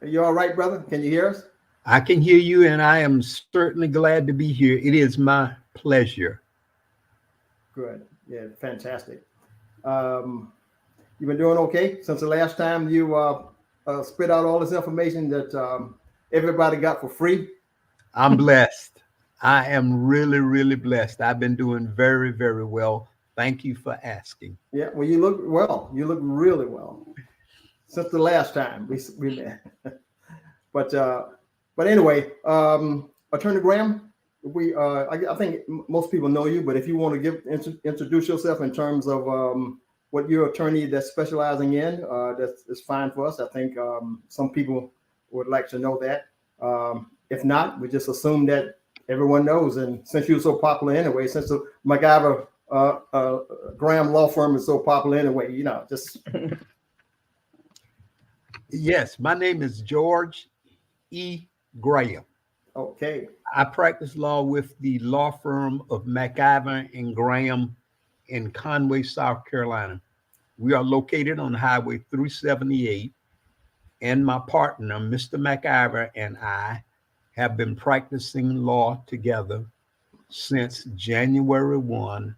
Are you all right, brother? Can you hear us? I can hear you, and I am certainly glad to be here. It is my pleasure. Good. Yeah, fantastic. Um, you've been doing okay since the last time you spit out all this information that everybody got for free? I'm blessed. I am really, really blessed. I've been doing very, very well. Thank you for asking. Yeah, well, you look well. You look really well since the last time we met. But anyway, Attorney Graham, I think most people know you, but if you want to introduce yourself in terms of what your attorney that's specializing in, that's fine for us. I think some people would like to know that. If not, we just assume that everyone knows. And since you're so popular anyway, since the MacGyver Graham law firm is so popular anyway, just Yes, my name is George E. Graham. okay. I practice law with the law firm of McIver and Graham in Conway, South Carolina. We are located on Highway 378, and my partner, Mr. McIver, and I have been practicing law together since January 1,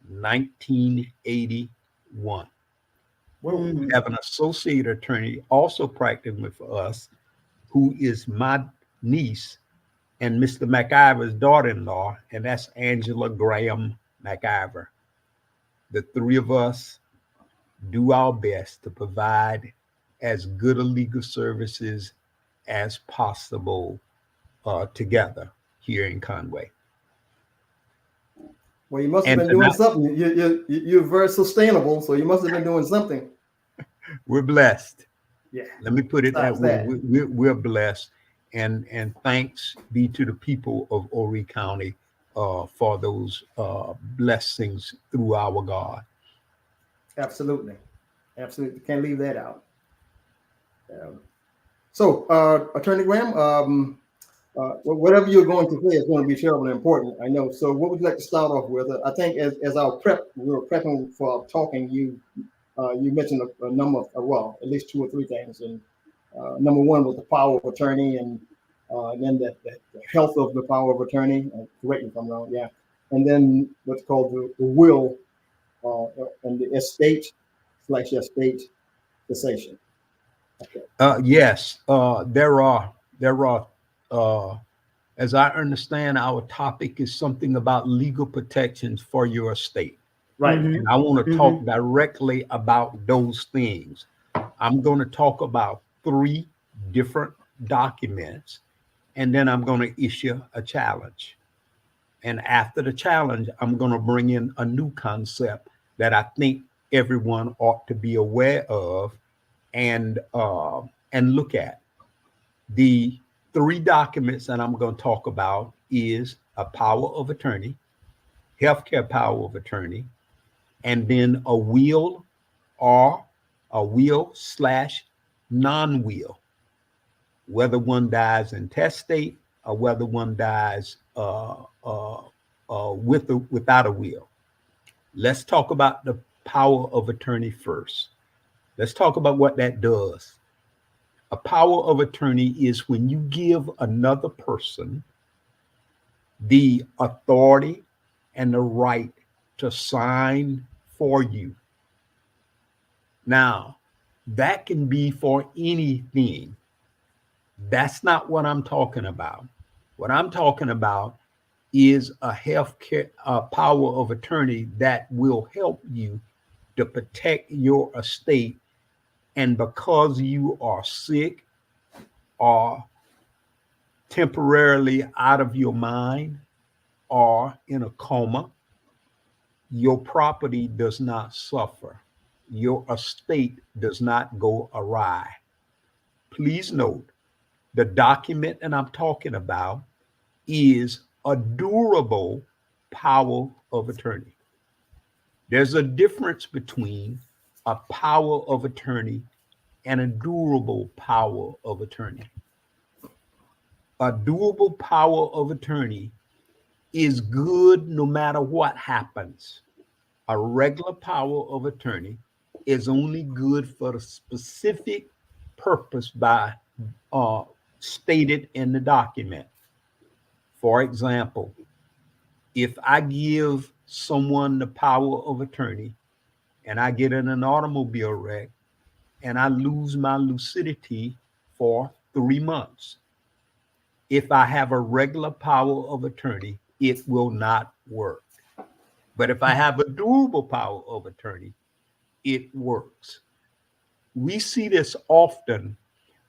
1981. We Well, have an associate attorney also practicing with us, who is my niece and Mr. McIver's daughter-in-law, and that's Angela Graham McIver. The three of us do our best to provide as good a legal services as possible together here in Conway. well, you must have And been doing tonight, something. You're very sustainable, so you must have been doing something. we're blessed. Yeah. Let me put it that Besides way. that, We're blessed. And thanks be to the people of Horry County for those blessings through our God. absolutely, absolutely, can't leave that out. Um, so, Attorney Graham, whatever you're going to say is going to be terribly important. I know. So, what would you like to start off with? I think as our we were prepping for our talking, you mentioned a number of well, at least two or three things, and number one was the power of attorney, and then the health of the power of attorney. Correct me if I'm wrong. Yeah, and then what's called the will and the estate/estate cessation. Okay. Yes, there are. Uh, as I understand, our topic is something about legal protections for your estate, Right. and I want to talk directly about those things. I'm going to talk about three different documents, and then I'm going to issue a challenge. And after the challenge, I'm going to bring in a new concept that I think everyone ought to be aware of and look at. The three documents that I'm going to talk about is a power of attorney, healthcare power of attorney, and then a will or a will slash non-will, whether one dies intestate or whether one dies without a will. Let's talk about the power of attorney first. Let's talk about what that does. A power of attorney is when you give another person the authority and the right to sign for you. Now, that can be for anything. That's not what I'm talking about. What I'm talking about is a healthcare power of attorney that will help you to protect your estate. And because you are sick or temporarily out of your mind or in a coma, your property does not suffer. Your estate does not go awry. Please note the document that I'm talking about is a durable power of attorney. There's a difference between a power of attorney and a durable power of attorney. A durable power of attorney is good no matter what happens. A regular power of attorney is only good for the specific purpose by uh, stated in the document. For example, if I give someone the power of attorney and I get in an automobile wreck and I lose my lucidity for 3 months, if I have a regular power of attorney, it will not work. But if I have a durable power of attorney, it works. We see this often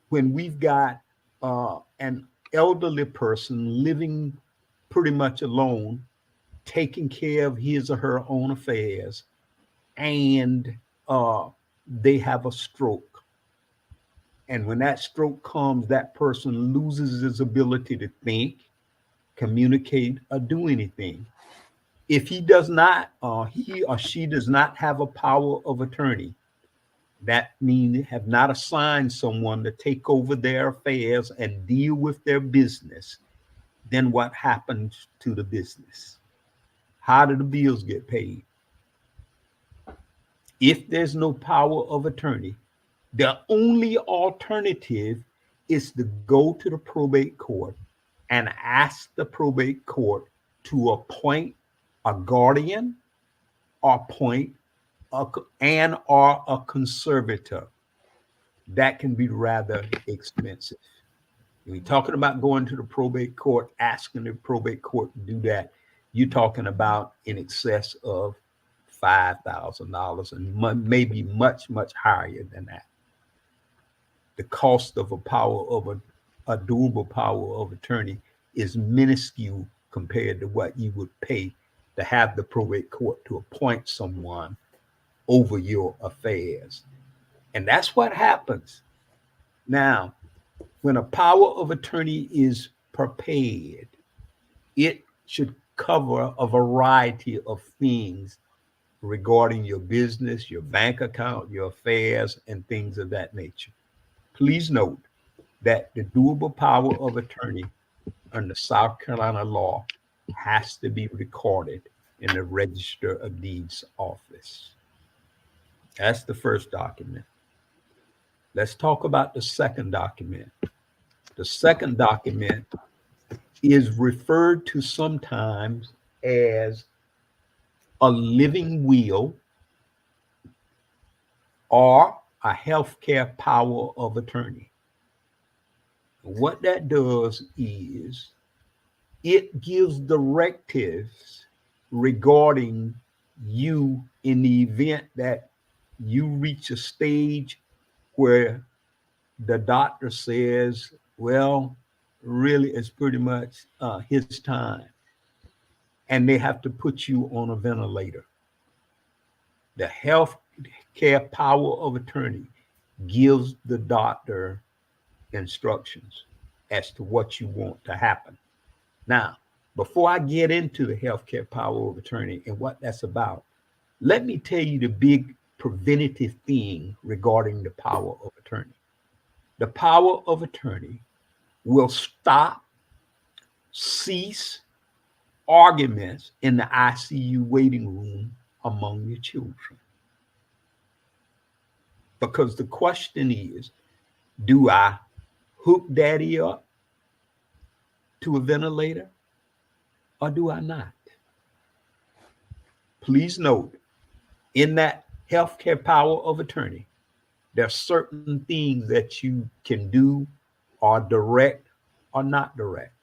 when we've got an elderly person living pretty much alone, taking care of his or her own affairs, and they have a stroke. And when that stroke comes, that person loses his ability to think, communicate, or do anything. If he does not, he or she does not have a power of attorney, that means have not assigned someone to take over their affairs and deal with their business, then what happens to the business? How do the bills get paid? If there's no power of attorney, the only alternative is to go to the probate court and ask the probate court to appoint a guardian or appoint or a conservator. That can be rather expensive. When you're talking about going to the probate court, asking the probate court to do that, you're talking about in excess of $5,000 and maybe much, much higher than that. The cost of a durable power of attorney is minuscule compared to what you would pay to have the probate court to appoint someone over your affairs. And that's what happens. Now, when a power of attorney is prepared, it should cover a variety of things regarding your business, your bank account, your affairs, and things of that nature. Please note that the durable power of attorney under South Carolina law has to be recorded in the Register of Deeds office. That's the first document. Let's talk about the second document. The second document is referred to sometimes as a living will or a healthcare power of attorney. What that does is it gives directives regarding you in the event that you reach a stage where the doctor says, well, really, it's pretty much his time. And they have to put you on a ventilator. The health care power of attorney gives the doctor instructions as to what you want to happen. Now, before I get into the healthcare power of attorney and what that's about, let me tell you the big preventative thing regarding the power of attorney. The power of attorney will stop, cease arguments in the ICU waiting room among your children. Because the question is, do I hook daddy up to a ventilator or do I not? Please note, in that healthcare power of attorney, there are certain things that you can do or direct or not direct.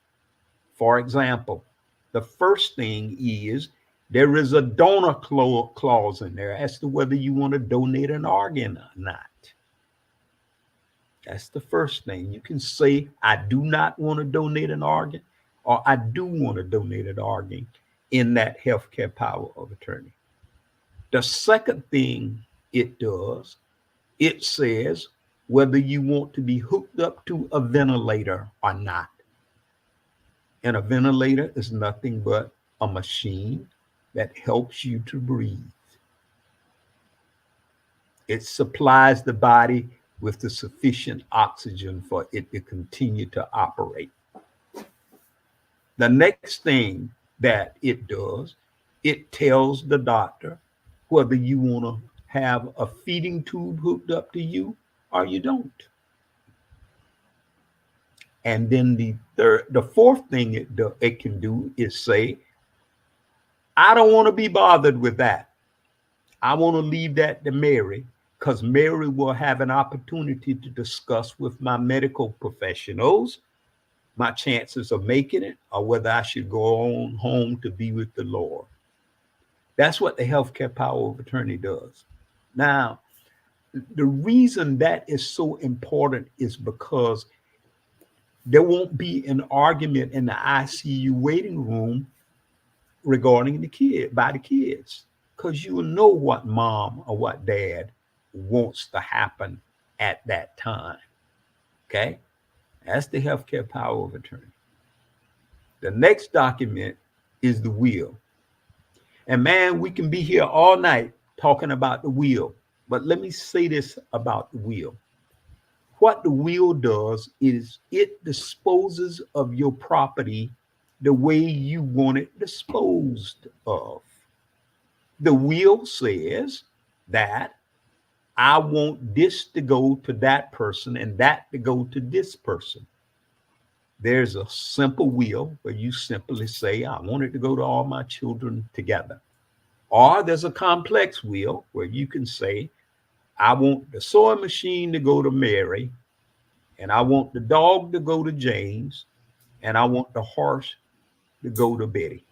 For example, the first thing is there is a donor clause in there as to whether you want to donate an organ or not. That's the first thing. You can say, I do not want to donate an organ, or I do want to donate an organ in that healthcare power of attorney. The second thing it does, it says whether you want to be hooked up to a ventilator or not. And a ventilator is nothing but a machine that helps you to breathe. It supplies the body with the sufficient oxygen for it to continue to operate. The next thing that it does, it tells the doctor whether you want to have a feeding tube hooked up to you or you don't. And then the fourth thing it can do is say, I don't want to be bothered with that. I want to leave that to Mary, because Mary will have an opportunity to discuss with my medical professionals my chances of making it, or whether I should go on home to be with the Lord. That's what the healthcare power of attorney does. Now, the reason that is so important is because there won't be an argument in the ICU waiting room regarding the kids, because you will know what mom or what dad wants to happen at that time. Okay, that's the healthcare power of attorney. The next document is the will. And man, we can be here all night talking about the will, but let me say this about the will. What the will does is it disposes of your property the way you want it disposed of. The will says that I want this to go to that person and that to go to this person. There's a simple will where you simply say, I want it to go to all my children together. Or there's a complex will where you can say, I want the sewing machine to go to Mary, and I want the dog to go to James, and I want the horse to go to Betty.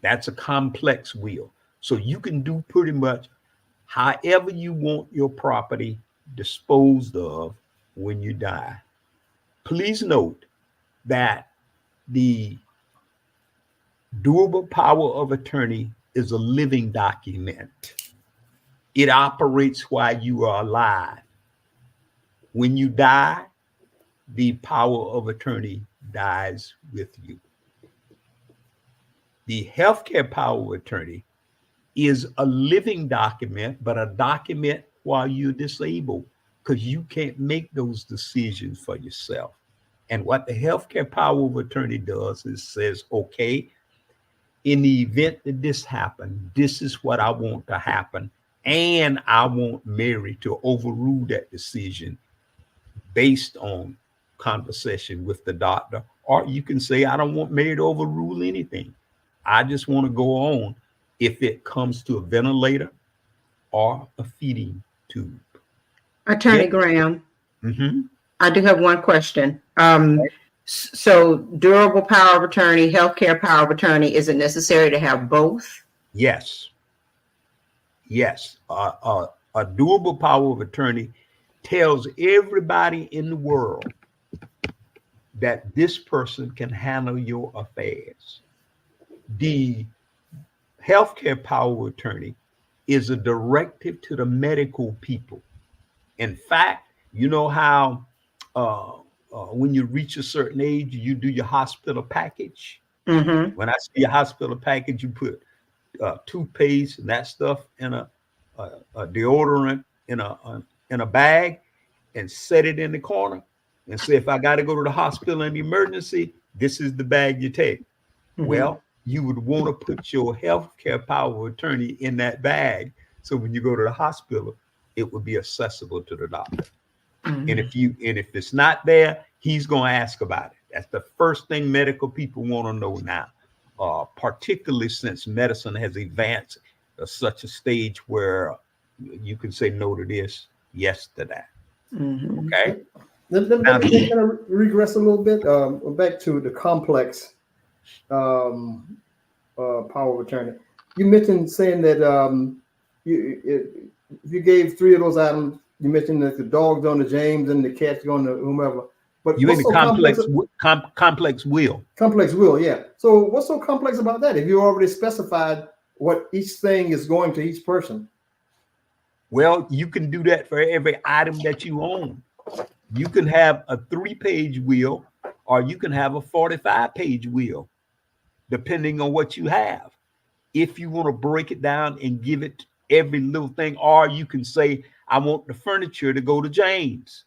That's a complex will. So you can do pretty much however you want your property disposed of when you die. Please note that the durable power of attorney is a living document. It operates while you are alive. When you die, the power of attorney dies with you. The healthcare power of attorney is a living document, but a document while you're disabled, because you can't make those decisions for yourself. And what the healthcare power of attorney does is says, okay, in the event that this happened, this is what I want to happen. And I want Mary to overrule that decision based on conversation with the doctor. Or you can say, I don't want Mary to overrule anything. I just want to go on if it comes to a ventilator or a feeding tube. Attorney Yeah. Graham, Mm-hmm. I do have one question. So durable power of attorney, healthcare power of attorney, is it necessary to have both? Yes. Yes. A durable power of attorney tells everybody in the world that this person can handle your affairs. The healthcare power of attorney is a directive to the medical people. In fact, you know how when you reach a certain age, you do your hospital package. Mm-hmm. When I see a hospital package, you put toothpaste and that stuff in a deodorant in a bag and set it in the corner and say, if I got to go to the hospital in emergency, this is the bag you take. Mm-hmm. Well, you would want to put your healthcare power of attorney in that bag, so when you go to the hospital, it would be accessible to the doctor. Mm-hmm. And if it's not there, he's going to ask about it. That's the first thing medical people want to know now, particularly since medicine has advanced to such a stage where you can say no to this, yes to that. Mm-hmm. Okay. Let me kind of regress a little bit. Back to the complex power of attorney. You mentioned saying that if you gave three of those items, you mentioned that the dog's on to James and the cat's going to whomever. But You mean the so complex will? Complex will, yeah. So what's so complex about that? If you already specified what each thing is going to each person. Well, you can do that for every item that you own. You can have a 3-page will, or you can have a 45-page will, depending on what you have. If you want to break it down and give it every little thing, or you can say, I want the furniture to go to James,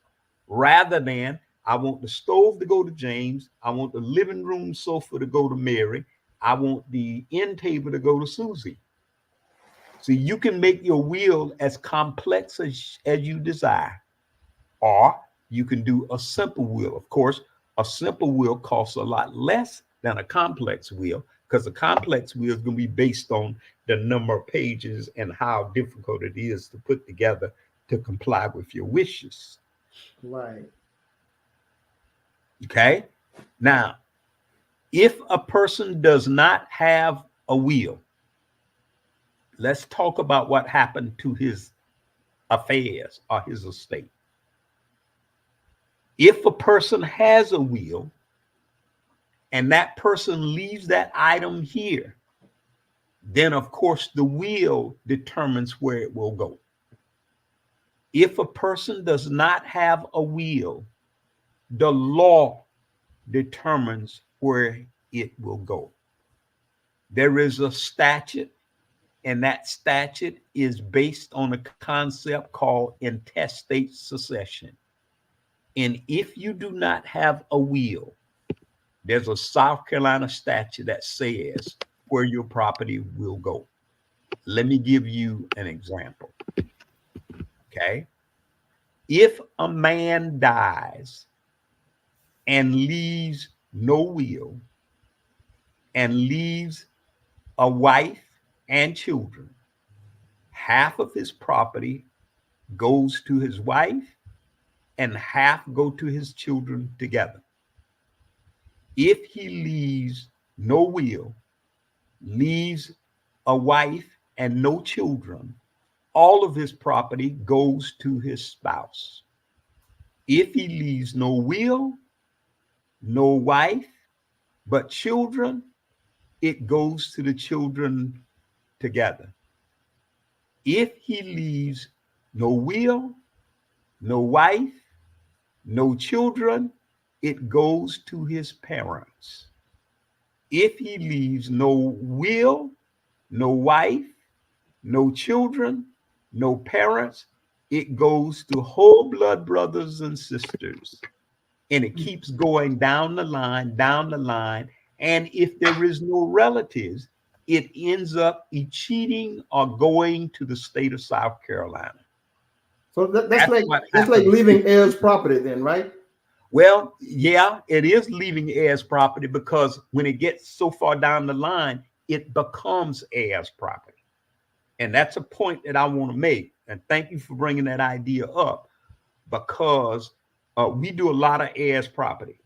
rather than I want the stove to go to James, I want the living room sofa to go to Mary, I want the end table to go to Susie. So you can make your will as complex as you desire, or you can do a simple will. Of course, A simple will costs a lot less than a complex will, because a complex will is going to be based on the number of pages and how difficult it is to put together to comply with your wishes. Right. Okay. Now, if a person does not have a will, let's talk about what happened to his affairs or his estate. If a person has a will and that person leaves that item here, then of course the will determines where it will go. If a person does not have a will, the law determines where it will go. There is a statute, and that statute is based on a concept called intestate succession. And if you do not have a will, there's a South Carolina statute that says where your property will go. Let me give you an example. Okay. If a man dies and leaves no will and leaves a wife and children, half of his property goes to his wife and half go to his children together. If he leaves no will, leaves a wife and no children, all of his property goes to his spouse. If he leaves no will, no wife, but children, it goes to the children together. If he leaves no will, no wife, no children, it goes to his parents. If he leaves no will, no wife, no children, no parents, it goes to whole blood brothers and sisters. And it keeps going down the line, down the line. And if there is no relatives, it ends up cheating or going to the state of South Carolina. So that's like leaving heirs property then, right? Well, yeah, it is leaving heirs property, because when it gets so far down the line, it becomes heirs property. And that's a point that I want to make. And thank you for bringing that idea up, because we do a lot of heirs property.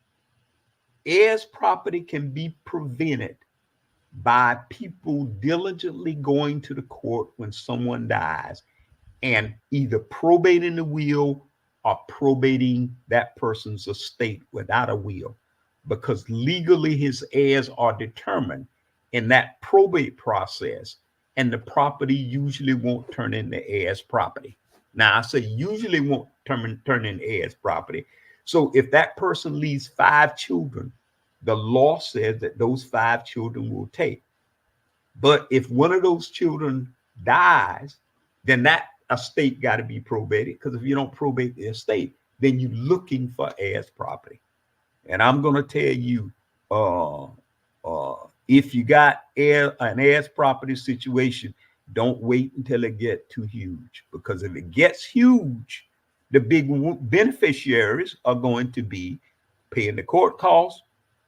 Heirs property can be prevented by people diligently going to the court when someone dies and either probating the will or probating that person's estate without a will, because legally his heirs are determined in that probate process, and the property usually won't turn into heirs property. Now I say usually won't turn into heirs property. So if that person leaves 5 children, the law says that those 5 children will take. But if one of those children dies, then that estate got to be probated, because if you don't probate the estate, then you're looking for heirs property. And I'm going to tell you, if you got an heirs property situation, don't wait until it gets too huge, because if it gets huge, the big beneficiaries are going to be paying the court costs,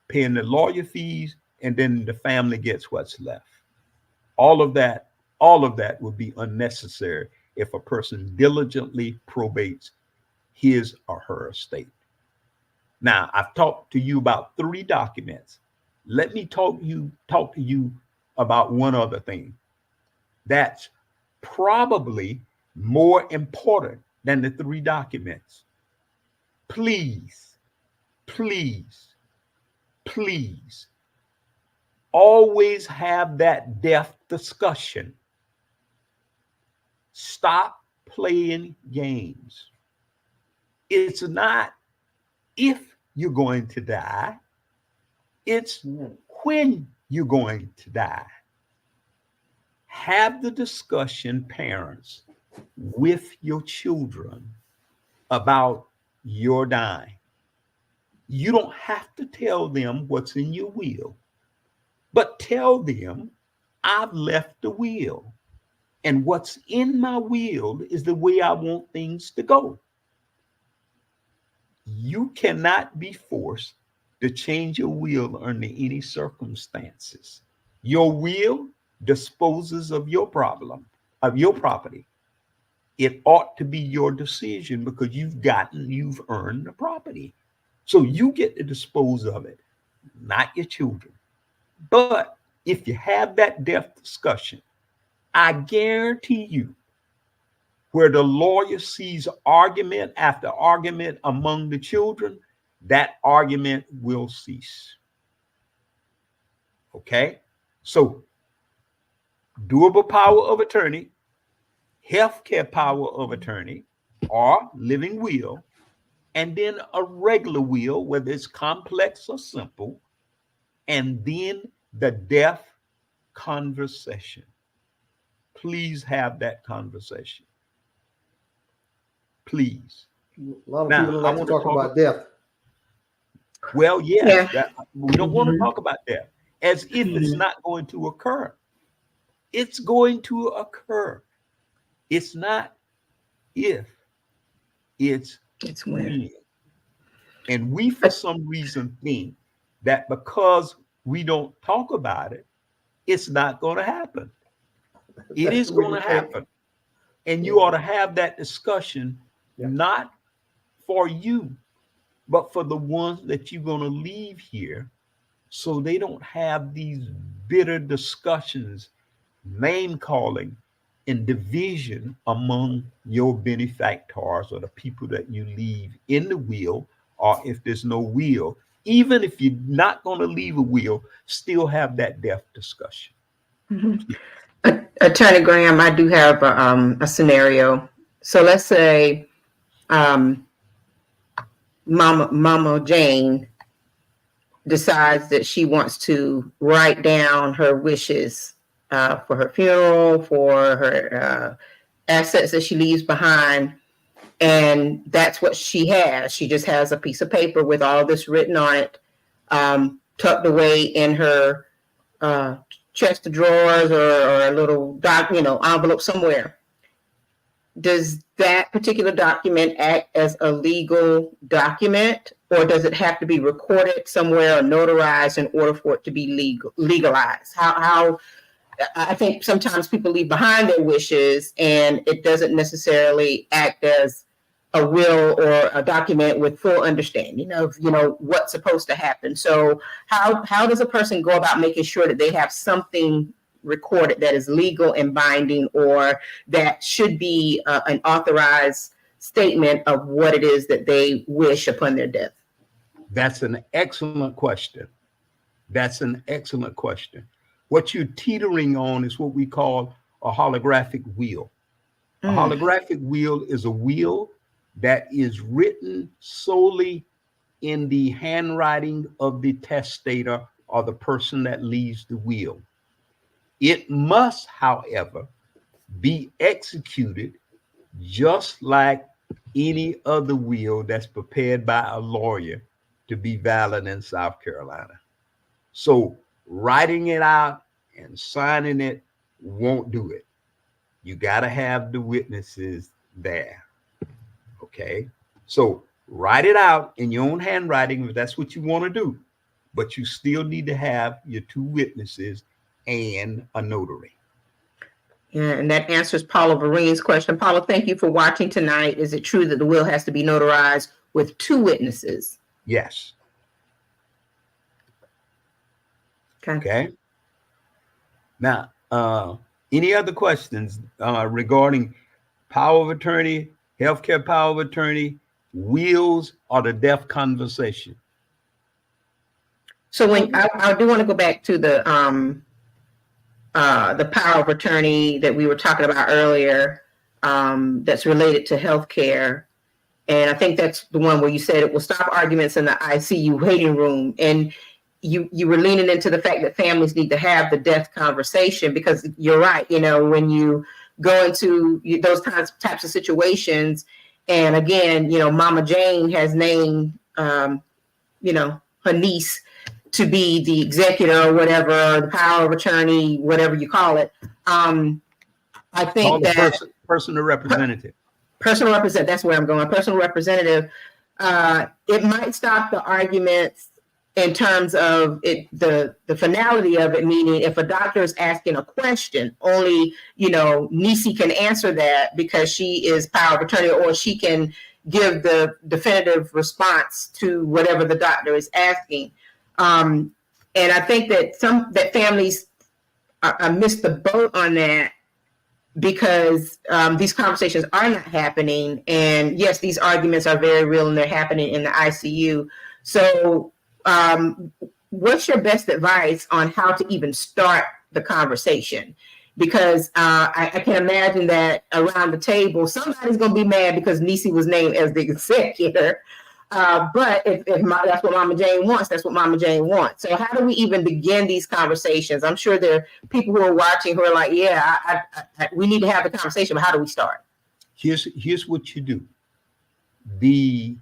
paying the lawyer fees, and then the family gets what's left. All of that would be unnecessary if a person diligently probates his or her estate. Now, I've talked to you about 3 documents. Let me talk to you about one other thing that's probably more important than the 3 documents. Please, please, please always have that death discussion. Stop playing games. It's not if you're going to die, it's when you're going to die. Have the discussion, parents, with your children about your dying. You don't have to tell them what's in your will, but tell them, I've left the will, and what's in my will is the way I want things to go. You cannot be forced to change your will under any circumstances. Your will disposes of your problem, of your property. It ought to be your decision because you've earned the property. So you get to dispose of it, not your children. But if you have that death discussion, I guarantee you, where the lawyer sees argument after argument among the children, that argument will cease. Okay? So, durable power of attorney, healthcare power of attorney, or living will, and then a regular will, whether it's complex or simple, and then the death conversation. Please have that conversation. Please. A lot of people don't like to talk about death. Well, yes, Yeah. we don't want to talk about death as if it's not going to occur. It's going to occur. It's not if, it's when. And we, for some reason, think that because we don't talk about it, it's not going to happen. It is going to happen. And you ought to have that discussion, not for you, but for the ones that you're going to leave here, so they don't have these bitter discussions, name calling, and division among your benefactors or the people that you leave in the will, or if there's no will. Even if you're not going to leave a will, still have that death discussion. Attorney Graham, I do have a scenario. So let's say Mama Jane decides that she wants to write down her wishes for her funeral, for her assets that she leaves behind. And that's what she has. She just has a piece of paper with all this written on it, tucked away in her chest of drawers or a little envelope somewhere. Does that particular document act as a legal document, or does it have to be recorded somewhere or notarized in order for it to be legalized? How I think sometimes people leave behind their wishes and it doesn't necessarily act as a will or a document with full understanding of what's supposed to happen. So how does a person go about making sure that they have something recorded that is legal and binding, or that should be an authorized statement of what it is that they wish upon their death? That's an excellent question. That's an excellent question. What you're teetering on is what we call a holographic will. A holographic will is a will that is written solely in the handwriting of the testator or the person that leaves the will. It must, however, be executed just like any other will that's prepared by a lawyer to be valid in South Carolina. So writing it out and signing it won't do it. You got to have the witnesses there. Okay, so write it out in your own handwriting if that's what you want to do, but you still need to have your two witnesses and a notary. Yeah, and that answers Paula Varine's question. Paula, thank you for watching tonight. Is it true that the will has to be notarized with two witnesses? Yes. Okay. Now, any other questions regarding power of attorney, healthcare power of attorney, wills, or the death conversation? So when I do want to go back to the power of attorney that we were talking about earlier, that's related to healthcare, and I think that's the one where you said it will stop arguments in the ICU waiting room, and you were leaning into the fact that families need to have the death conversation, because you're right. When you go into those types of situations, and again, Mama Jane has named, her niece to be the executor or whatever, the power of attorney, whatever you call it. I think that personal representative. Personal representative. That's where I'm going. Personal representative. It might stop the arguments in terms of it, the finality of it, meaning if a doctor is asking a question, only, Niecy can answer that because she is power of attorney, or she can give the definitive response to whatever the doctor is asking. And I think that families missed the boat on that, because these conversations are not happening. And yes, these arguments are very real and they're happening in the ICU. So what's your best advice on how to even start the conversation? Because I can imagine that around the table, somebody's going to be mad because Niecy was named as the executor. But if that's what Mama Jane wants, that's what Mama Jane wants. So how do we even begin these conversations? I'm sure there are people who are watching who are like, yeah, we need to have the conversation, but how do we start? Here's what you do. The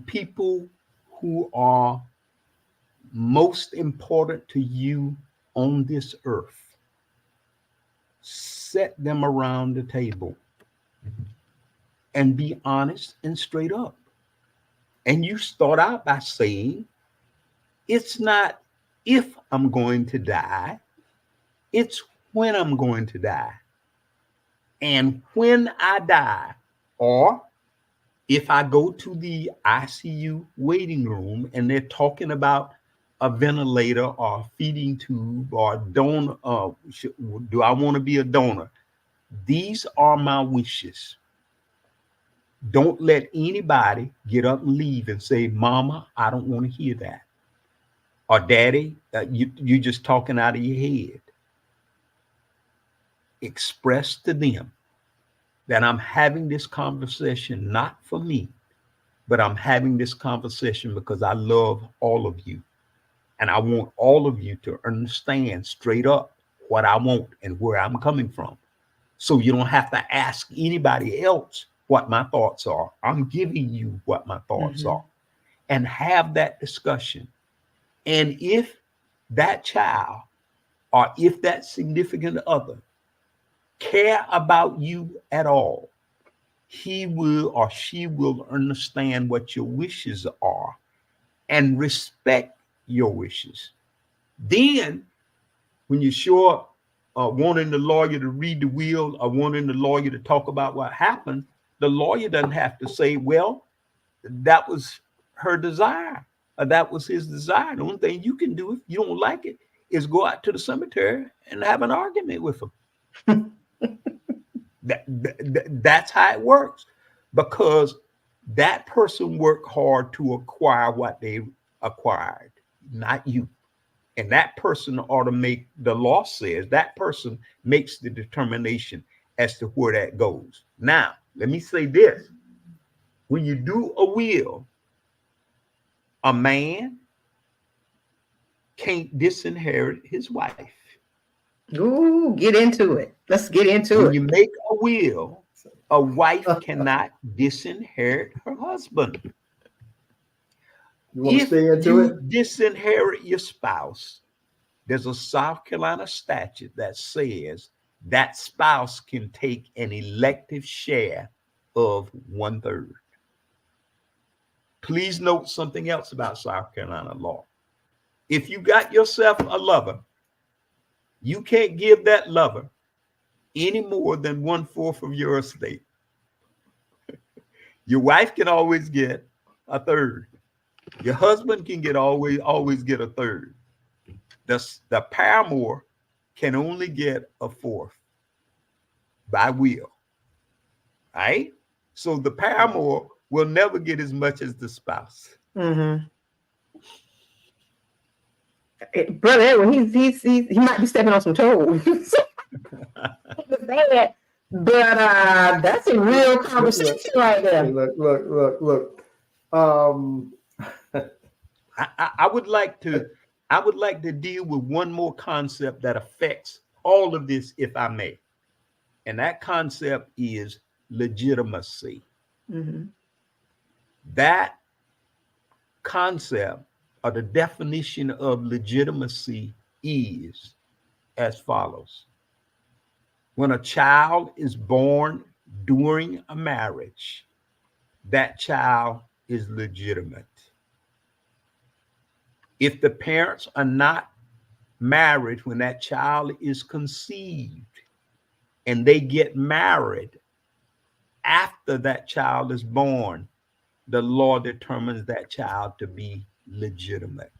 people who are most important to you on this earth, set them around the table and be honest and straight up. And you start out by saying, it's not if I'm going to die, it's when I'm going to die. And when I die, or if I go to the ICU waiting room and they're talking about a ventilator or a feeding tube or donor, do I want to be a donor? These are my wishes. Don't let anybody get up and leave and say, Mama, I don't want to hear that. Or Daddy, you're just talking out of your head. Express to them that I'm having this conversation not for me, but I'm having this conversation because I love all of you. And I want all of you to understand straight up what I want and where I'm coming from. So you don't have to ask anybody else what my thoughts are. I'm giving you what my thoughts are, and have that discussion. And if that child or if that significant other care about you at all, he will or she will understand what your wishes are and respect your wishes. Then when you show up wanting the lawyer to read the will or wanting the lawyer to talk about what happened, the lawyer doesn't have to say, well, that was her desire, or that was his desire. The only thing you can do if you don't like it is go out to the cemetery and have an argument with him. That's how it works, because that person worked hard to acquire what they acquired, not you. And that person ought to make, the law says, that person makes the determination as to where that goes. Now, let me say this. When you do a will, a man can't disinherit his wife. Ooh, get into it. Let's get into it. When you make a will, a wife cannot disinherit her husband. You want to If stay into you it? disinherit your spouse, there's a South Carolina statute that says that spouse can take an elective share of 1/3. Please note something else about South Carolina law. If you got yourself a lover, you can't give that lover any more than 1/4 of your estate. Your wife can always get 1/3. Your husband can always get 1/3. The paramour can only get 1/4 by will. Right? So the paramour will never get as much as the spouse. Brother Edwin, he might be stepping on some toes. But that's a real conversation right there. Look. I would like to deal with one more concept that affects all of this, if I may. And that concept is legitimacy. That concept, or the definition of legitimacy, is as follows. When a child is born during a marriage, that child is legitimate. If the parents are not married when that child is conceived and they get married after that child is born, the law determines that child to be legitimate.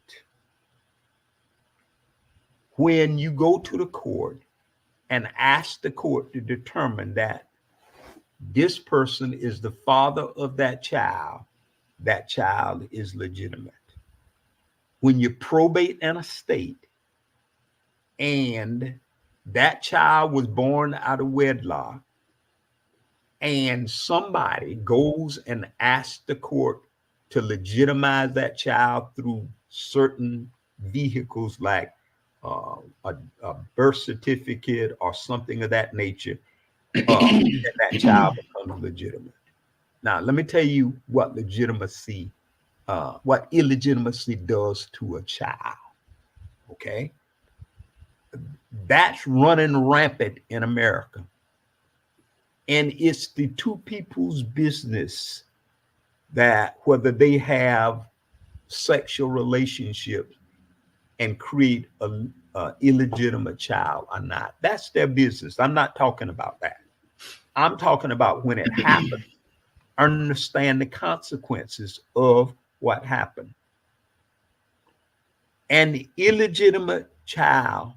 When you go to the court and ask the court to determine that this person is the father of that child is legitimate. When you probate an estate and that child was born out of wedlock, and somebody goes and asks the court to legitimize that child through certain vehicles like a birth certificate or something of that nature, then that child becomes legitimate. Now, let me tell you what what illegitimacy does to a child. Okay, that's running rampant in America. And it's the two people's business that whether they have sexual relationships and create a illegitimate child or not. That's their business. I'm not talking about that. I'm talking about when it happens, understand the consequences of what happened. An illegitimate child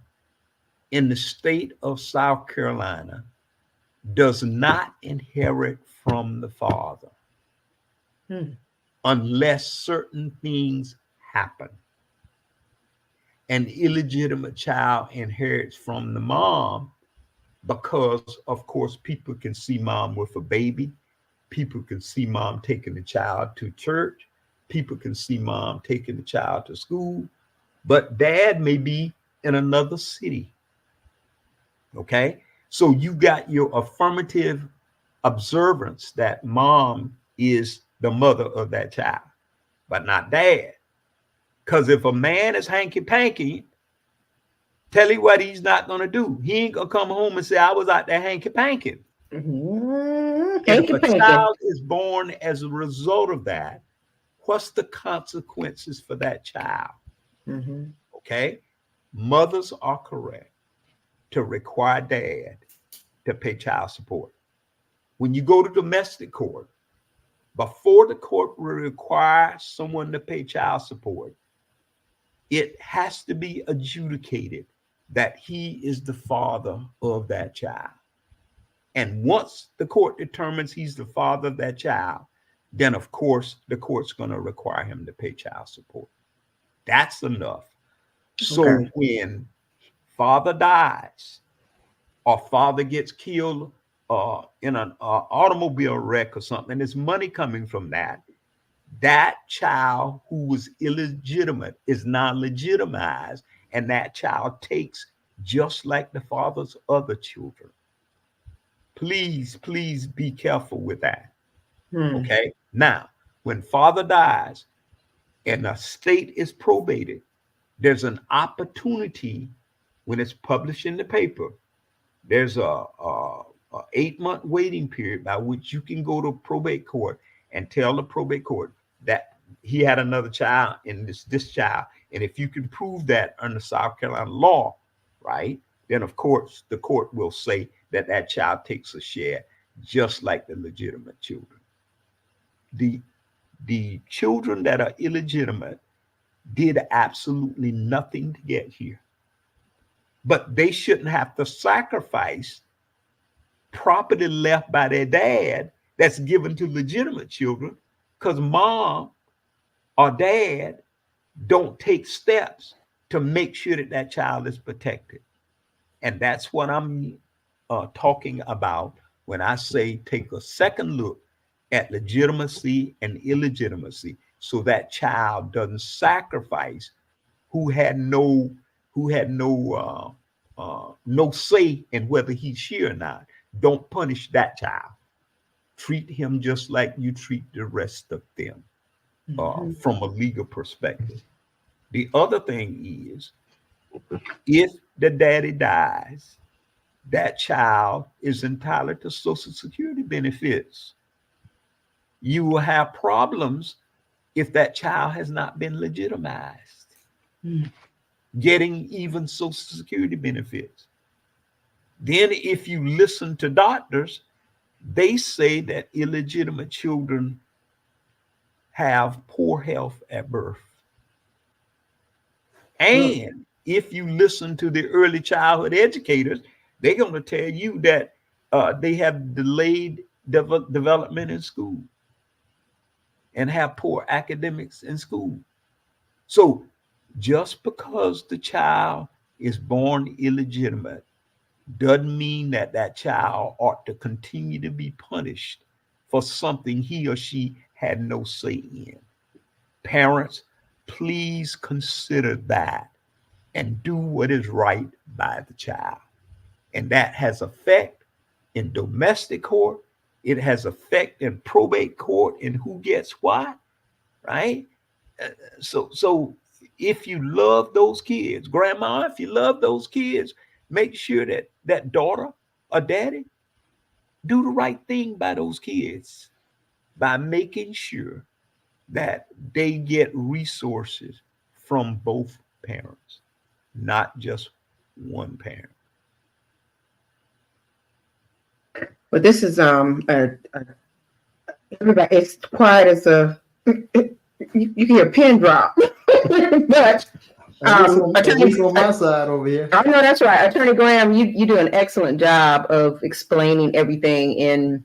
in the state of South Carolina does not inherit from the father unless certain things happen. An illegitimate child inherits from the mom because, of course, people can see mom with a baby. People can see mom taking the child to church. People can see mom taking the child to school. But dad may be in another city. Okay? So you got your affirmative observance that mom is the mother of that child, but not dad. Because if a man is hanky-panky, tell you what he's not going to do. He ain't going to come home and say, I was out there hanky-panking. And if a child is born as a result of that, what's the consequences for that child? Okay? Mothers are correct to require dad to pay child support. When you go to domestic court, before the court will require someone to pay child support, it has to be adjudicated that he is the father of that child. And once the court determines he's the father of that child, then of course the court's going to require him to pay child support. That's enough. So when father dies or father gets killed in an automobile wreck or something, there's money coming from that, that child who was illegitimate is now legitimized, and that child takes just like the father's other children. Please be careful with that. Okay. Now, when father dies and the estate is probated, there's an opportunity when it's published in the paper. There's a 8-month waiting period by which you can go to probate court and tell the probate court that he had another child and this child. And if you can prove that under South Carolina law, right, then of course the court will say that that child takes a share just like the legitimate children. The children that are illegitimate did absolutely nothing to get here. But they shouldn't have to sacrifice property left by their dad that's given to legitimate children because mom or dad don't take steps to make sure that that child is protected. And that's what I'm talking about when I say take a second look at legitimacy and illegitimacy so that child doesn't sacrifice who had no say in whether he's here or not. Don't punish that child. Treat him just like you treat the rest of them from a legal perspective. The other thing is, if the daddy dies, that child is entitled to Social Security benefits. You will have problems if that child has not been legitimized. getting even Social Security benefits. Then, if you listen to doctors, they say that illegitimate children have poor health at birth. And if you listen to the early childhood educators, they're going to tell you that they have delayed development in school and have poor academics in school. So just because the child is born illegitimate doesn't mean that that child ought to continue to be punished for something he or she had no say in. Parents, please consider that and do what is right by the child. And that has effect in domestic court. It has effect in probate court and who gets what, right? So if you love those kids, grandma, if you love those kids, make sure that that daughter or daddy do the right thing by those kids by making sure that they get resources from both parents, not just one parent. But this is everybody. It's quiet as a you can hear a pin drop. But Attorney on my side over here. I know that's right, Attorney Graham. You do an excellent job of explaining everything in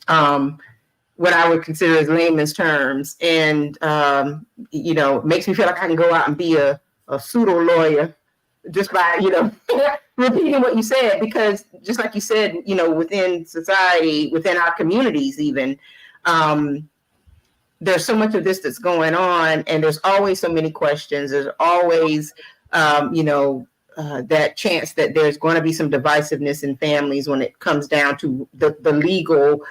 what I would consider as layman's terms, and it makes me feel like I can go out and be a pseudo lawyer just by repeating what you said, because just like you said, within society, within our communities even, there's so much of this that's going on, and there's always so many questions. There's always that chance that there's going to be some divisiveness in families when it comes down to the legal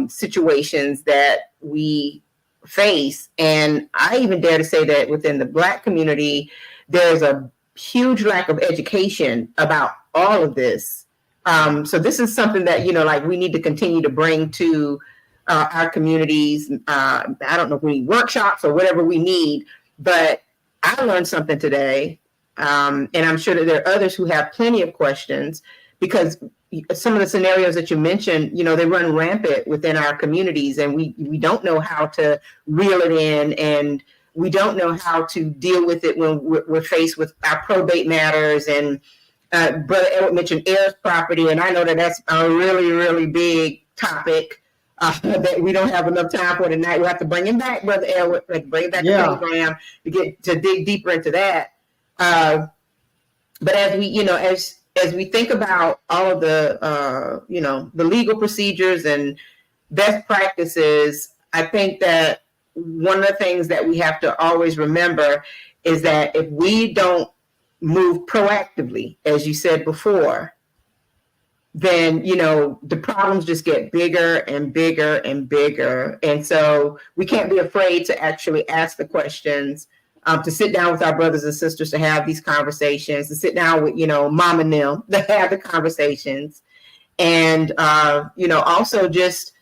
situations that we face. And I even dare to say that within the Black community, there's a huge lack of education about all of this. So this is something that, we need to continue to bring to our communities. I don't know if we need workshops or whatever we need, but I learned something today. And I'm sure that there are others who have plenty of questions, because some of the scenarios that you mentioned, they run rampant within our communities, and we don't know how to reel it in, and we don't know how to deal with it when we're faced with our probate matters. And Brother Edward mentioned heirs property, and I know that that's a really, really big topic that we don't have enough time for tonight. We'll have to bring him back, Brother Edward, bring him back to program to dig deeper into that. But as we, as we think about all of the, the legal procedures and best practices, I think that one of the things that we have to always remember is that if we don't move proactively, as you said before, then, the problems just get bigger and bigger and bigger. And so we can't be afraid to actually ask the questions, to sit down with our brothers and sisters to have these conversations, to sit down with, mom and them to have the conversations. And, also just,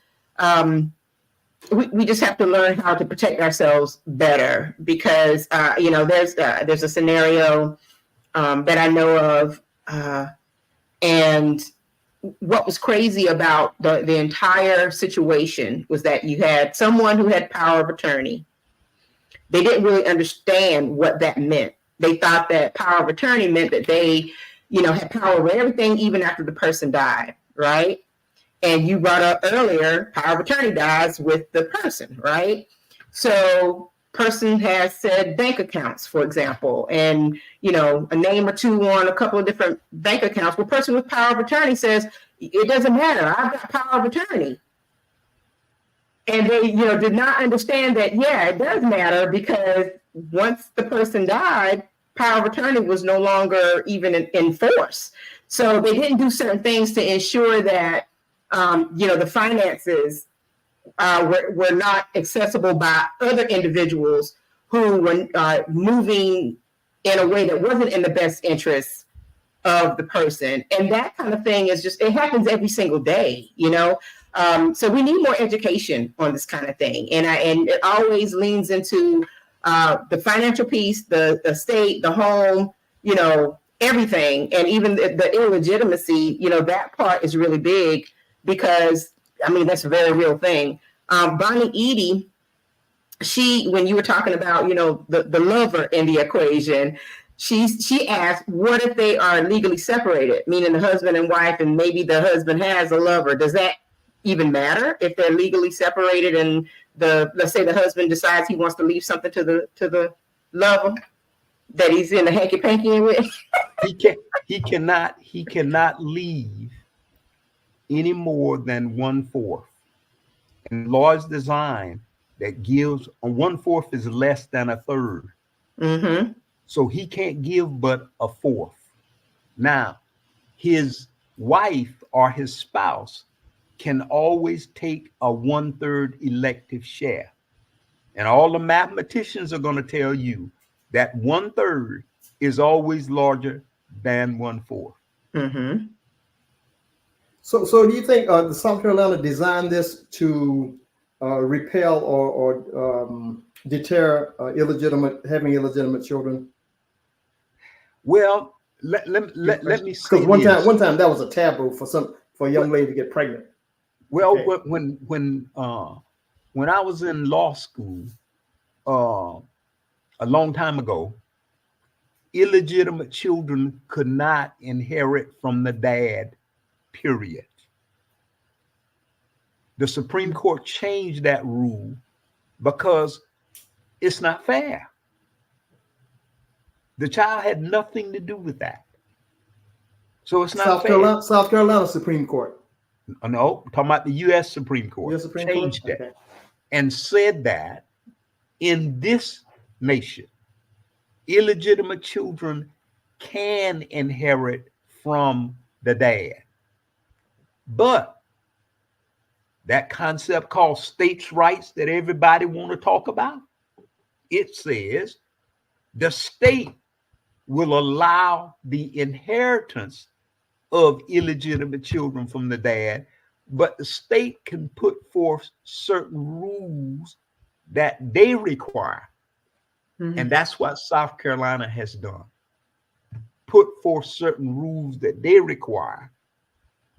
we just have to learn how to protect ourselves better, because, there's a scenario that I know of. And what was crazy about the entire situation was that you had someone who had power of attorney. They didn't really understand what that meant. They thought that power of attorney meant that they, had power over everything, even after the person died, right? And you brought up earlier, power of attorney dies with the person, right? So person has said bank accounts, for example, and, a name or two on a couple of different bank accounts. Well, person with power of attorney says, it doesn't matter, I've got power of attorney. And they, did not understand that, it does matter, because once the person died, power of attorney was no longer even in force. So they didn't do certain things to ensure that, the finances were not accessible by other individuals who were moving in a way that wasn't in the best interest of the person. And that kind of thing is it happens every single day, so we need more education on this kind of thing. And it always leans into the financial piece, the estate, the home, you know, everything, and even the illegitimacy, you know, that part is really big because, I mean, that's a very real thing. Bonnie Edie, when you were talking about, you know, the lover in the equation, she asked, what if they are legally separated, meaning the husband and wife, and maybe the husband has a lover? Does that even matter if they're legally separated and let's say the husband decides he wants to leave something to the lover that he's in the hanky panky with? He cannot leave any more than 1/4. And law's design that gives a 1/4 is less than a third. Mm-hmm. So he can't give but a fourth. Now, his wife or his spouse can always take a 1/3 elective share. And all the mathematicians are going to tell you that 1/3 is always larger than 1/4. Mm-hmm. So do you think the South Carolina designed this to repel or deter having illegitimate children? Well, let me say because one time that was a taboo for a young lady to get pregnant. Well, Okay. when I was in law school a long time ago, illegitimate children could not inherit from the dad, period. The Supreme Court changed that rule because it's not fair. The child had nothing to do with that. So it's not fair. South Carolina Supreme Court. No, I'm talking about the U.S. Supreme Court. U.S. Supreme changed Court? it Okay. and said that in this nation, illegitimate children can inherit from the dad. But that concept called states' rights that everybody want to talk about, it says the state will allow the inheritance of illegitimate children from the dad, but the state can put forth certain rules that they require. Mm-hmm. And that's what South Carolina has done. Put forth certain rules that they require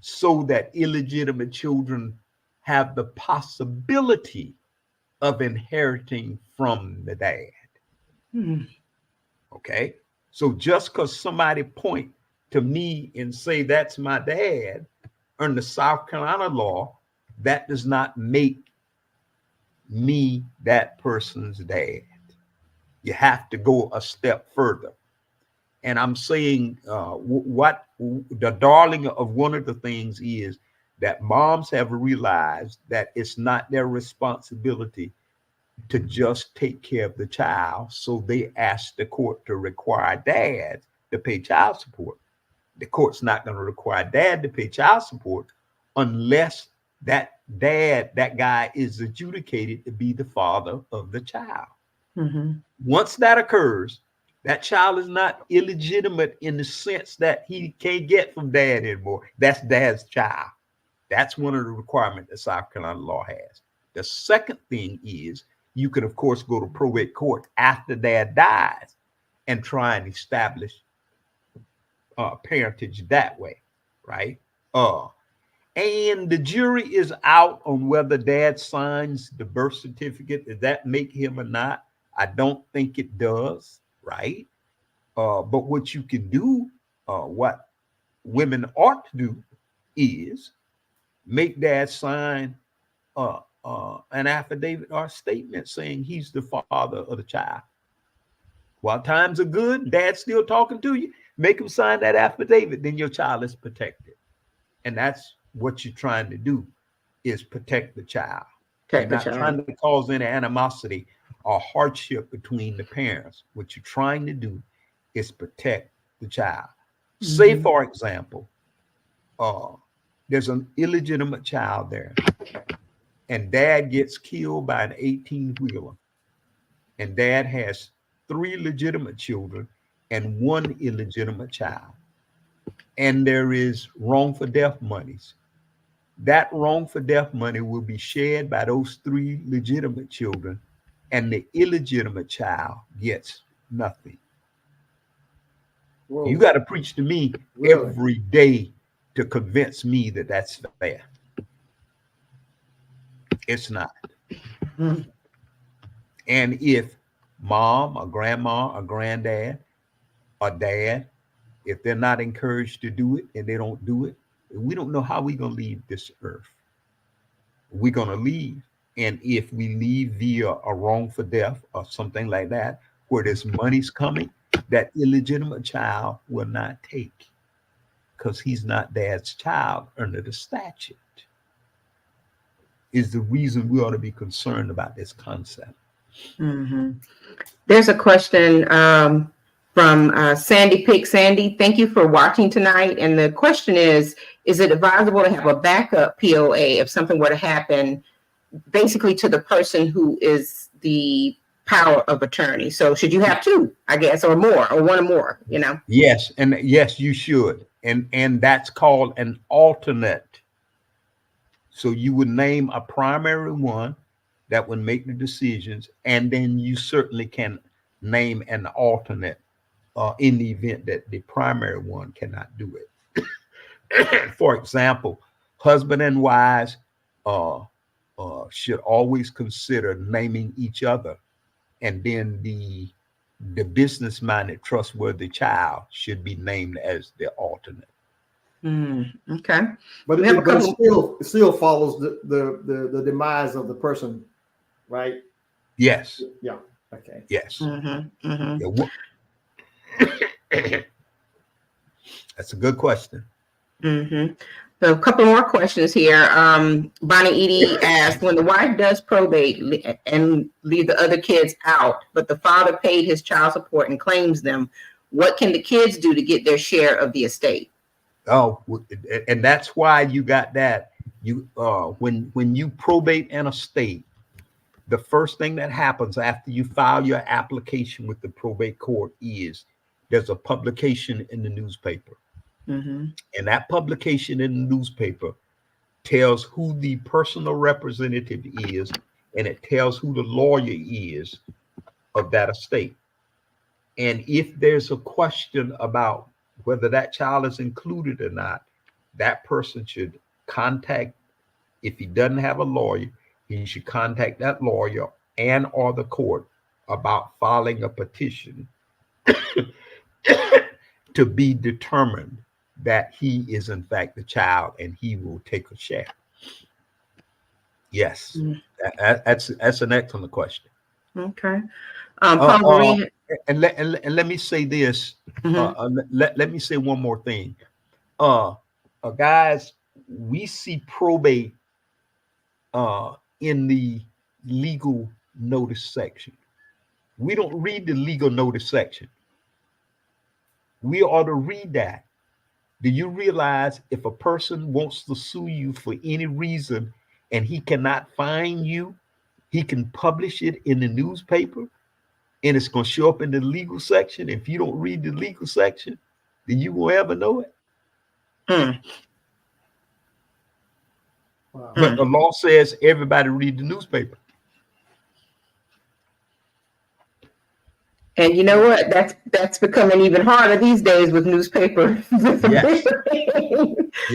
so that illegitimate children have the possibility of inheriting from the dad. Mm-hmm. Okay? So just because somebody point to me and say that's my dad under South Carolina law, that does not make me that person's dad. You have to go a step further. And I'm saying what the darling of one of the things is that moms have realized that it's not their responsibility to just take care of the child. So they ask the court to require dads to pay child support. The court's not going to require dad to pay child support unless that guy is adjudicated to be the father of the child. Mm-hmm. Once that occurs, that child is not illegitimate in the sense that he can't get from dad anymore. That's dad's child. That's one of the requirements that South Carolina law has. The second thing is you can, of course, go to probate court after dad dies and try and establish parentage that way, right? And the jury is out on whether dad signs the birth certificate. Does that make him or not? I don't think it does, right? But what you can do, what women ought to do, is make dad sign an affidavit or a statement saying he's the father of the child. While times are good, dad's still talking to you, make him sign that affidavit, then your child is protected. And that's what you're trying to do, is protect the child. You're not trying to cause any animosity or hardship between the parents. What you're trying to do is protect the child. Mm-hmm. Say, for example, there's an illegitimate child there, and dad gets killed by an 18-wheeler, and dad has 3 legitimate children and 1 illegitimate child, and there is wrongful death monies. That wrongful death money will be shared by those 3 legitimate children and the illegitimate child gets nothing. Whoa, You got to preach to me really? every day to convince me that that's fair. It's not. Mhm. And if mom or grandma or granddad or dad, if they're not encouraged to do it and they don't do it, we don't know how we're going to leave this earth. We're going to leave. And if we leave via a wrongful death or something like that, where this money's coming, that illegitimate child will not take, because he's not dad's child under the statute. Is the reason we ought to be concerned about this concept. Mhm. There's a question from Sandy Pick. Sandy, thank you for watching tonight. And the question is it advisable to have a backup POA if something were to happen, basically to the person who is the power of attorney? So should you have two, I guess, or more, or one or more, you know? Yes, and yes, you should. And that's called an alternate. So you would name a primary one that would make the decisions, and then you certainly can name an alternate in the event that the primary one cannot do it. For example, husband and wives should always consider naming each other, and then the business-minded, trustworthy child should be named as the alternate. Okay. But We have a but couple- it still follows the demise of the person, right? Yes. Yeah. Okay. Yes. Mhm. Yeah, that's a good question. So a couple more questions here. Bonnie Edie asked, when the wife does probate and leave the other kids out, but the father paid his child support and claims them, what can the kids do to get their share of the estate? Oh, and that's why you got that. You when you probate an estate, the first thing that happens after you file your application with the probate court is there's a publication in the newspaper. And that publication in the newspaper tells who the personal representative is, and it tells who the lawyer is of that estate. And if there's a question about whether that child is included or not, that person should contact, if he doesn't have a lawyer, he should contact that lawyer and or the court about filing a petition to be determined that he is in fact the child and he will take a share. Yes, that's an excellent question. Okay. Paul and let me say this. Let me say one more thing. Guys, we see probate in the legal notice section. We don't read the legal notice section. We ought to read that. Do you realize if a person wants to sue you for any reason and he cannot find you, he can publish it in the newspaper and it's going to show up in the legal section? If you don't read the legal section, then you won't ever know it. Wow. But the law says everybody read the newspaper. And you know what? That's becoming even harder these days with newspaper. Yes.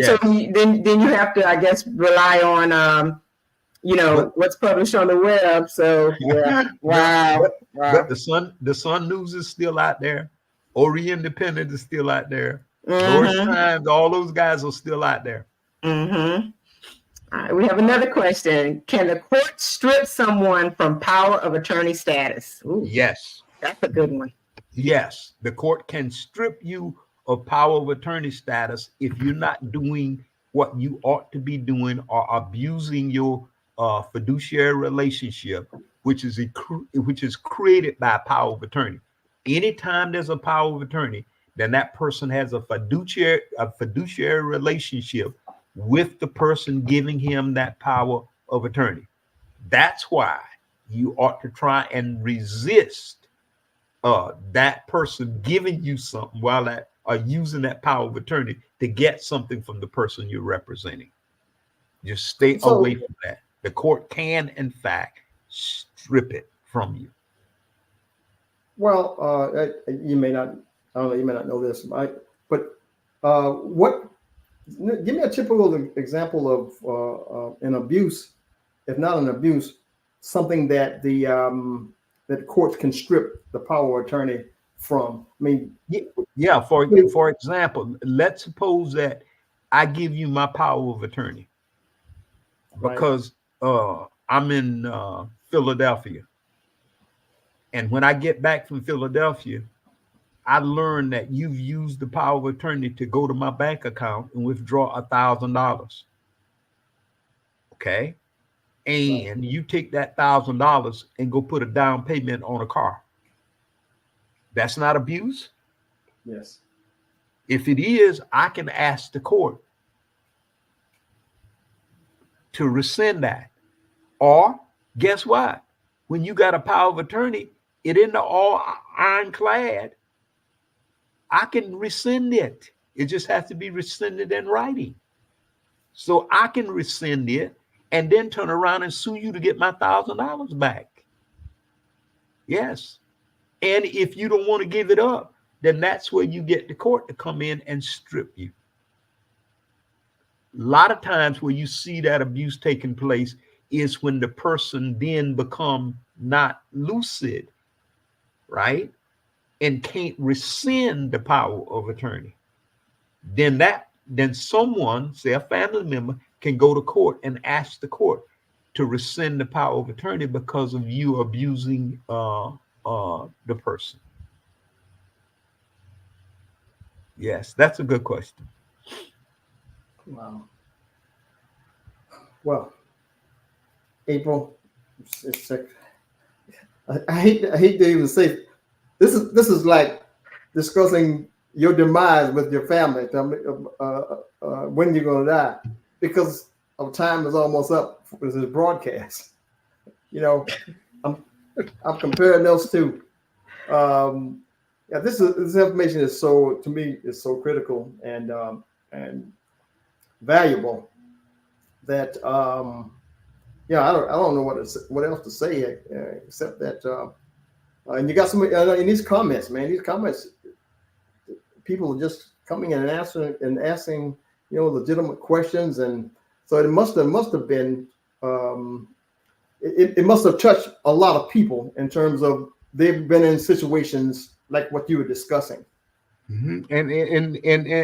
So then you have to, I guess, rely on what's published on the web. So yeah, wow. But the Sun News is still out there. Ori Independent is still out there. North Times, all those guys are still out there. All right, we have another question. Can the court strip someone from power of attorney status? Ooh, yes. That's a good one. Yes, the court can strip you of power of attorney status if you're not doing what you ought to be doing or abusing your fiduciary relationship, which is created by power of attorney. Anytime there's a power of attorney, then that person has a fiduciary relationship with the person giving him that power of attorney. That's why you ought to try and resist that person giving you something while that are using that power of attorney to get something from the person you're representing. Just stay away from that. The court can, in fact, strip it from you. Well, you may not, I don't know, you may not know this, but what? Give me a typical example of an abuse, if not an abuse, something that that courts can strip the power of attorney from. I mean, Yeah. For example, let's suppose that I give you my power of attorney right, because I'm in Philadelphia, and when I get back from Philadelphia, I learned that you've used the power of attorney to go to my bank account and withdraw $1,000. Okay. right, And you take that $1,000 and go put a down payment on a car. That's not abuse. yes, If it is, I can ask the court to rescind that. Or guess what? When you got a power of attorney, it in the all ironclad. I can rescind it. It just has to be rescinded in writing. So I can rescind it and then turn around and sue you to get my $1,000 back. Yes. And if you don't want to give it up, then that's where you get the court to come in and strip you. A lot of times where you see that abuse taking place is when the person then become not lucid, right? And can't rescind the power of attorney. Then someone, say a family member, can go to court and ask the court to rescind the power of attorney because of you abusing the person. Yes, that's a good question. wow. Well, April, it's I hate to even say this is like discussing your demise with your family. Tell me when you're going to die, because our time is almost up for this broadcast. You know, I'm comparing those two. Yeah, this information is so, to me, is so critical and valuable that yeah, I don't know what else to say except that. And you got some in these comments, man. These comments, people are just coming in and asking, legitimate questions, and so it must have been, it must have touched a lot of people in terms of they've been in situations like what you were discussing. Mm-hmm.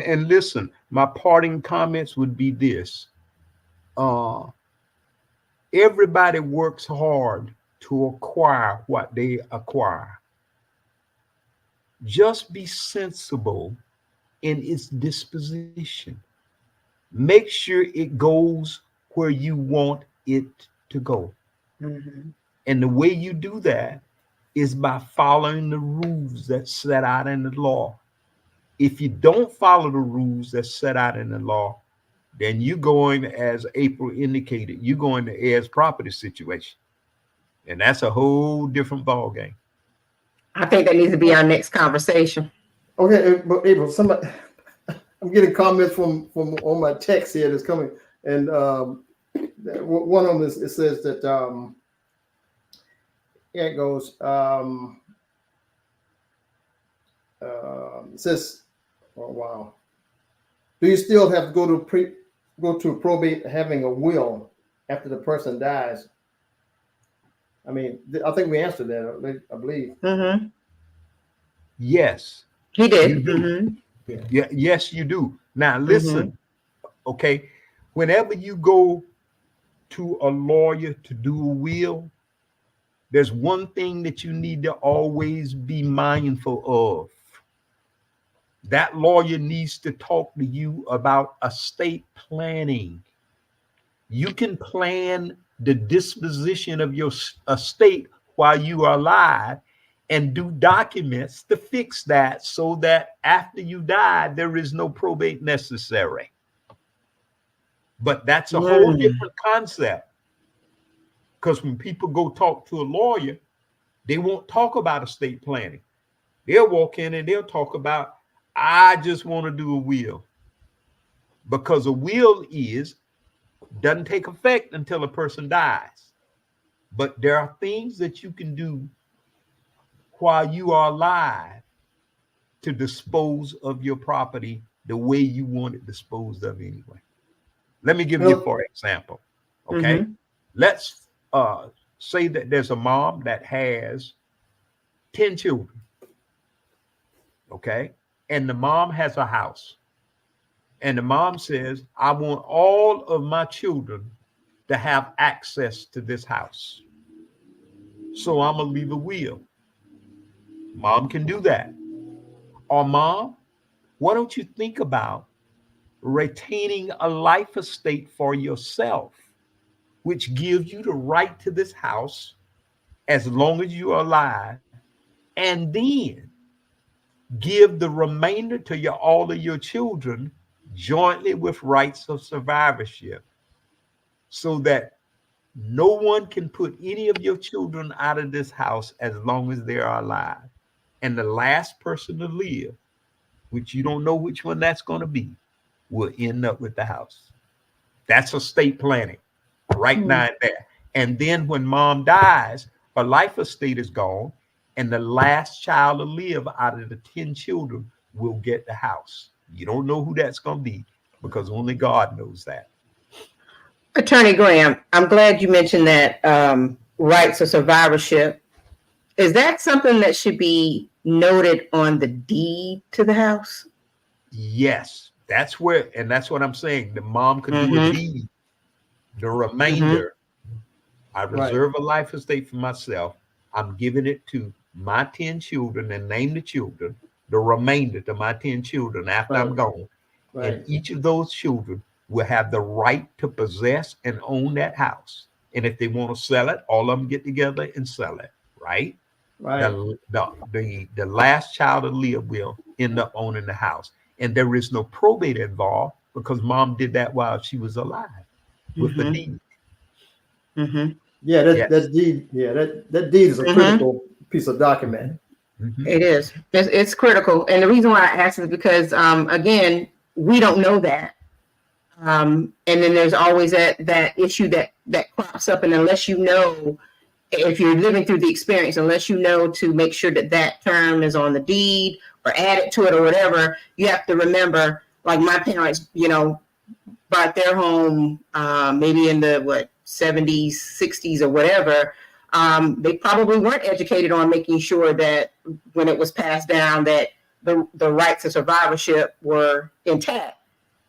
And listen, my parting comments would be this: everybody works hard to acquire what they acquire. Just be sensible in its disposition. Make sure it goes where you want it to go. Mm-hmm. And the way you do that is by following the rules that's set out in the law. If you don't follow the rules that's set out in the law, then you're going, as April indicated, you're going to heirs property situation. And that's a whole different ballgame. I think that needs to be our next conversation. Okay, but April, somebody, I'm getting comments from on my text here that's coming, and one of them it says that here it goes. It says, oh wow, do you still have to go to probate having a will after the person dies? I mean, I think we answered that. I believe. Mm-hmm. Yes, He did. you do. Mm-hmm. Yeah, yes, you do. Now listen, Mm-hmm. okay, whenever you go to a lawyer to do a will, there's one thing that you need to always be mindful of. That lawyer needs to talk to you about estate planning. You can plan the disposition of your estate while you are alive and do documents to fix that so that after you die, there is no probate necessary. But that's a whole different concept, because when people go talk to a lawyer, they won't talk about estate planning. They'll walk in and they'll talk about, I just want to do a will, because a will doesn't take effect until a person dies. But there are things that you can do while you are alive to dispose of your property the way you want it disposed of anyway. Let me give you, Well, for example, okay? Mm-hmm. Let's say that there's a mom that has 10 children, okay? And the mom has a house. And the mom says, I want all of my children to have access to this house. So I'm going to leave a will. Mom can do that. Or, mom, why don't you think about retaining a life estate for yourself, which gives you the right to this house as long as you are alive, and then give the remainder to all of your children jointly with rights of survivorship, so that no one can put any of your children out of this house as long as they are alive. And the last person to live, which you don't know which one that's going to be, will end up with the house. That's estate planning right now and there. And then when mom dies, her life estate is gone, and the last child to live out of the 10 children will get the house. You don't know who that's going to be, because only God knows that. Attorney Graham, I'm glad you mentioned that rights of survivorship. Is that something that should be noted on the deed to the house? Yes, that's where, and that's what I'm saying. The mom could do a deed. The remainder, I reserve a life estate for myself. I'm giving it to my 10 children and name the children. The remainder to my 10 children after I'm gone. And each of those children will have the right to possess and own that house. And if they want to sell it, all of them get together and sell it, right? The last child to live will end up owning the house. And there is no probate involved, because mom did that while she was alive with the deed. Yeah, that deed. Yeah, that deed is a critical piece of document. It is. It's critical, and the reason why I asked is because, again, we don't know that, and then there's always that issue that crops up, and unless you know, if you're living through the experience, unless you know to make sure that term is on the deed or add it to it or whatever, you have to remember. Like my parents, bought their home maybe in the 70s, 60s, or whatever. They probably weren't educated on making sure that when it was passed down that the rights of survivorship were intact.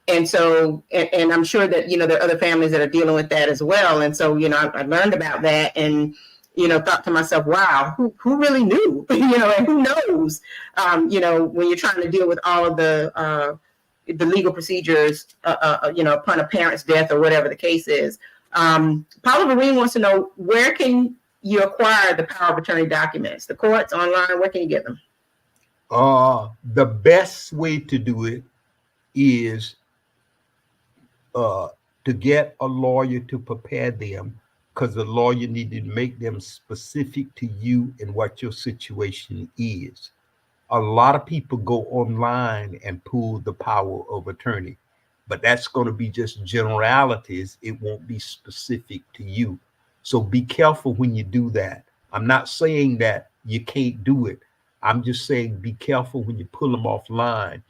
And so, and I'm sure that, there are other families that are dealing with that as well. And so, I learned about that and, thought to myself, wow, who really knew, and who knows, when you're trying to deal with all of the legal procedures, upon a parent's death or whatever the case is. Paula Vereen wants to know, where can you acquire the power of attorney documents? The courts, online, where can you get them? The best way to do it is to get a lawyer to prepare them, because the lawyer needed to make them specific to you and what your situation is. A lot of people go online and pull the power of attorney, but that's going to be just generalities. It won't be specific to you. So be careful when you do that. I'm not saying that you can't do it. I'm just saying be careful when you pull them offline,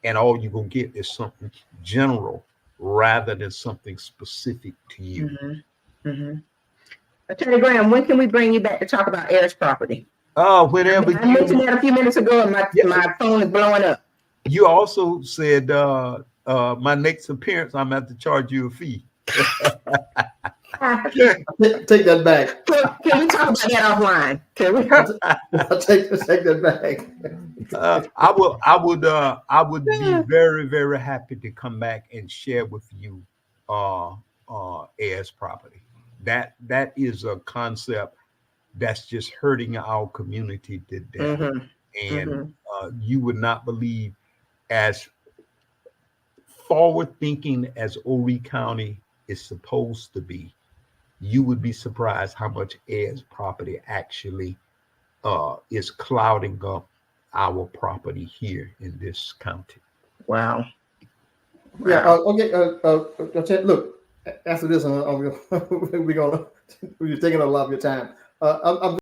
and all you're going to get is something general rather than something specific to you. Attorney Graham, when can we bring you back to talk about heirs property? Whenever I mentioned that a few minutes ago, and my phone is blowing up. You also said my next appearance, I'm going to have to charge you a fee. Take that back. Can we talk about that offline? Can we? I'll take that back. I would be very, very happy to come back and share with you heirs property. That is a concept that's just hurting our community to death. And you would not believe, as forward thinking as Horry County is supposed to be, you would be surprised how much heirs property actually is clouding up our property here in this county. Wow. Yeah. Okay. Look, after this, we're gonna We're taking a lot of your time. I'm